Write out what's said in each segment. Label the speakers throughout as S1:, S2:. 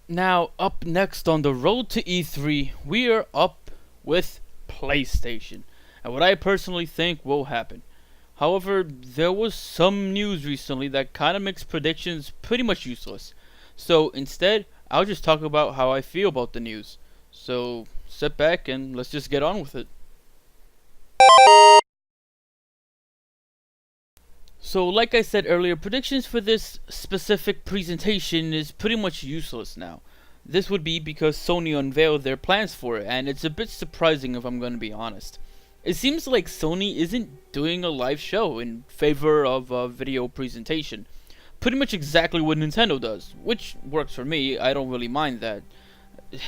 S1: Now, up next on the road to E3, we are up with PlayStation, and what I personally think will happen. However, there was some news recently that kind of makes predictions pretty much useless. So instead, I'll just talk about how I feel about the news. So sit back and let's just get on with it. So, like I said earlier, predictions for this specific presentation is pretty much useless now. This would be because Sony unveiled their plans for it, and it's a bit surprising if I'm going to be honest. It seems like Sony isn't doing a live show in favor of a video presentation. Pretty much exactly what Nintendo does, which works for me. I don't really mind that.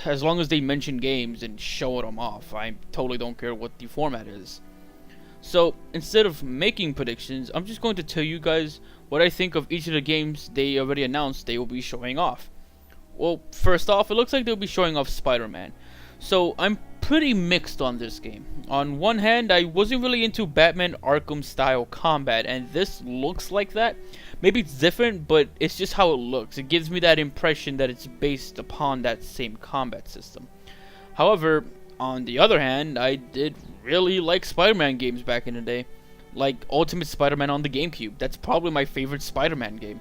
S1: As long as they mention games and show them off, I totally don't care what the format is. So instead of making predictions, I'm just going to tell you guys what I think of each of the games they already announced they will be showing off. Well, first off, it looks like they'll be showing off Spider-Man. So I'm pretty mixed on this game. On one hand, I wasn't really into Batman Arkham style combat, and this looks like that. Maybe it's different, but it's just how it looks. It gives me that impression that it's based upon that same combat system. However, on the other hand, I did really like Spider-Man games back in the day. Like Ultimate Spider-Man on the GameCube. That's probably my favorite Spider-Man game.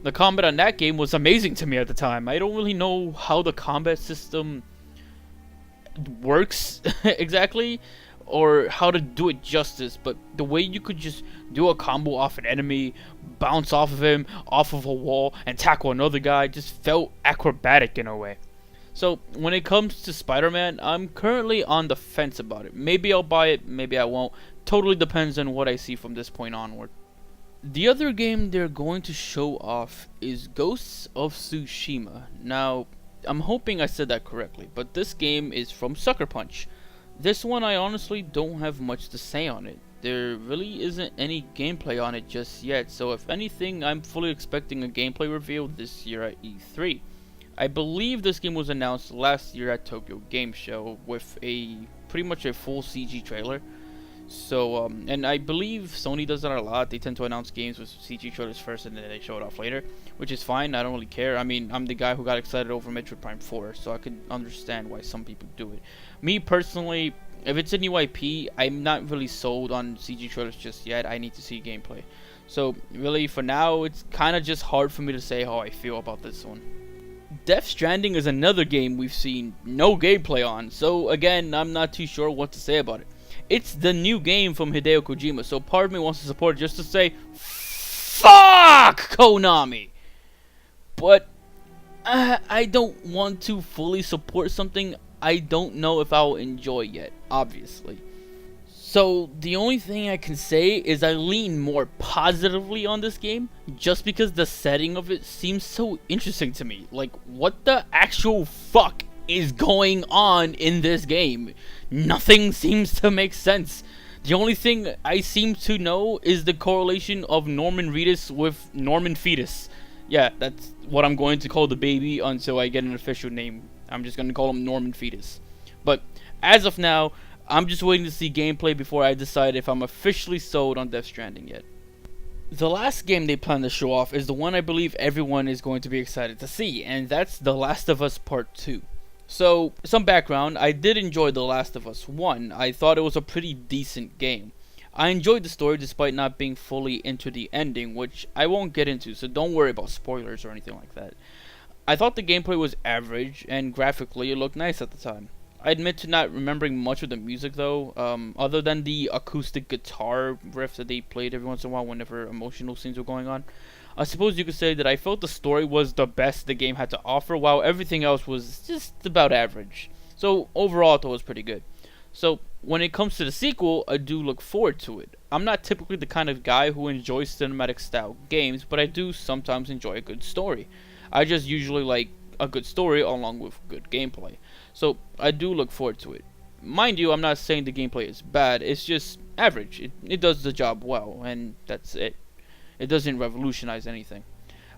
S1: The combat on that game was amazing to me at the time. I don't really know how the combat system works exactly, or how to do it justice, but the way you could just do a combo off an enemy, bounce off of him, off of a wall, and tackle another guy just felt acrobatic in a way. So when it comes to Spider-Man, I'm currently on the fence about it. Maybe I'll buy it, maybe I won't. Totally depends on what I see from this point onward. The other game they're going to show off is Ghosts of Tsushima. Now, I'm hoping I said that correctly, but this game is from Sucker Punch. This one I honestly don't have much to say on it. There really isn't any gameplay on it just yet, so if anything, I'm fully expecting a gameplay reveal this year at E3. I believe this game was announced last year at Tokyo Game Show with a pretty much a full CG trailer. So, and I believe Sony does that a lot. They tend to announce games with CG trailers first and then they show it off later, which is fine. I don't really care. I mean, I'm the guy who got excited over Metroid Prime 4, so I could understand why some people do it. Me personally, if it's a new IP, I'm not really sold on CG trailers just yet. I need to see gameplay. So, really, for now, it's kind of just hard for me to say how I feel about this one. Death Stranding is another game we've seen no gameplay on, so again, I'm not too sure what to say about it. It's the new game from Hideo Kojima, so part of me wants to support it just to say, FUCK Konami! But, I don't want to fully support something I don't know if I'll enjoy yet, obviously. So, the only thing I can say is I lean more positively on this game, just because the setting of it seems so interesting to me. Like, what the actual fuck is going on in this game? Nothing seems to make sense. The only thing I seem to know is the correlation of Norman Reedus with Norman Fetus. Yeah, that's what I'm going to call the baby until I get an official name. I'm just going to call him Norman Fetus. But, as of now, I'm just waiting to see gameplay before I decide if I'm officially sold on Death Stranding yet. The last game they plan to show off is the one I believe everyone is going to be excited to see, and that's The Last of Us Part 2. So, some background, I did enjoy The Last of Us 1. I thought it was a pretty decent game. I enjoyed the story despite not being fully into the ending, which I won't get into, so don't worry about spoilers or anything like that. I thought the gameplay was average, and graphically it looked nice at the time. I admit to not remembering much of the music though, other than the acoustic guitar riff that they played every once in a while whenever emotional scenes were going on. I suppose you could say that I felt the story was the best the game had to offer, while everything else was just about average. So overall, I thought it was pretty good. So when it comes to the sequel, I do look forward to it. I'm not typically the kind of guy who enjoys cinematic style games, but I do sometimes enjoy a good story. I just usually like a good story along with good gameplay. So I do look forward to it. Mind you, I'm not saying the gameplay is bad, it's just average. It does the job well, and that's it. It doesn't revolutionize anything.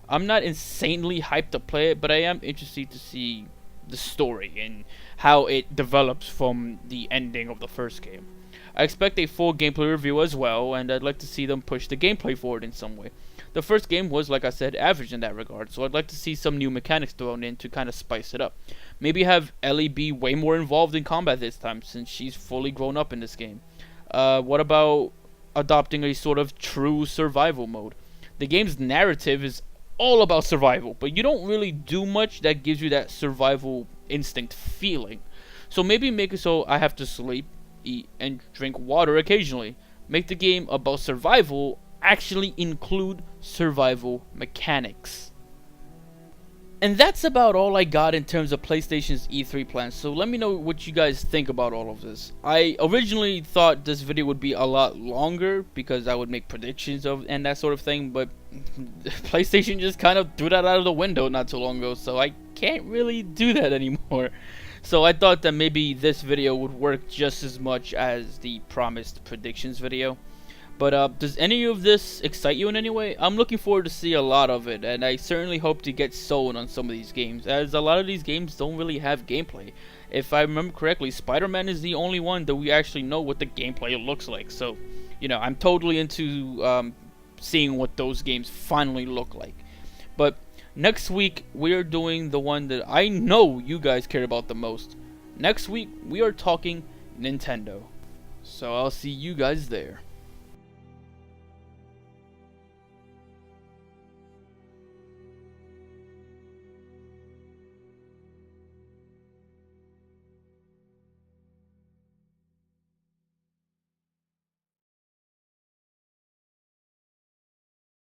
S1: I'm not insanely hyped to play it, but I am interested to see the story and how it develops from the ending of the first game. I expect a full gameplay review as well, and I'd like to see them push the gameplay forward in some way. the first game was, like I said, average in that regard. So I'd like to see some new mechanics thrown in to kind of spice it up. Maybe have Ellie be way more involved in combat this time, since she's fully grown up in this game. What about adopting a sort of true survival mode? The game's narrative is all about survival, but you don't really do much that gives you that survival instinct feeling. So maybe make it so I have to sleep, eat, and drink water occasionally. Make the game about survival actually include survival mechanics. And that's about all I got in terms of PlayStation's E3 plans, so let me know what you guys think about all of this. I originally thought this video would be a lot longer because I would make predictions of and that sort of thing, but PlayStation just kind of threw that out of the window not too long ago, so I can't really do that anymore. So I thought that maybe this video would work just as much as the promised predictions video. But does any of this excite you in any way? I'm looking forward to see a lot of it, and I certainly hope to get sold on some of these games, as a lot of these games don't really have gameplay. If I remember correctly, Spider-Man is the only one that we actually know what the gameplay looks like. So, you know, I'm totally into seeing what those games finally look like. But next week, we're doing the one that I know you guys care about the most. Next week, we are talking Nintendo. So I'll see you guys there.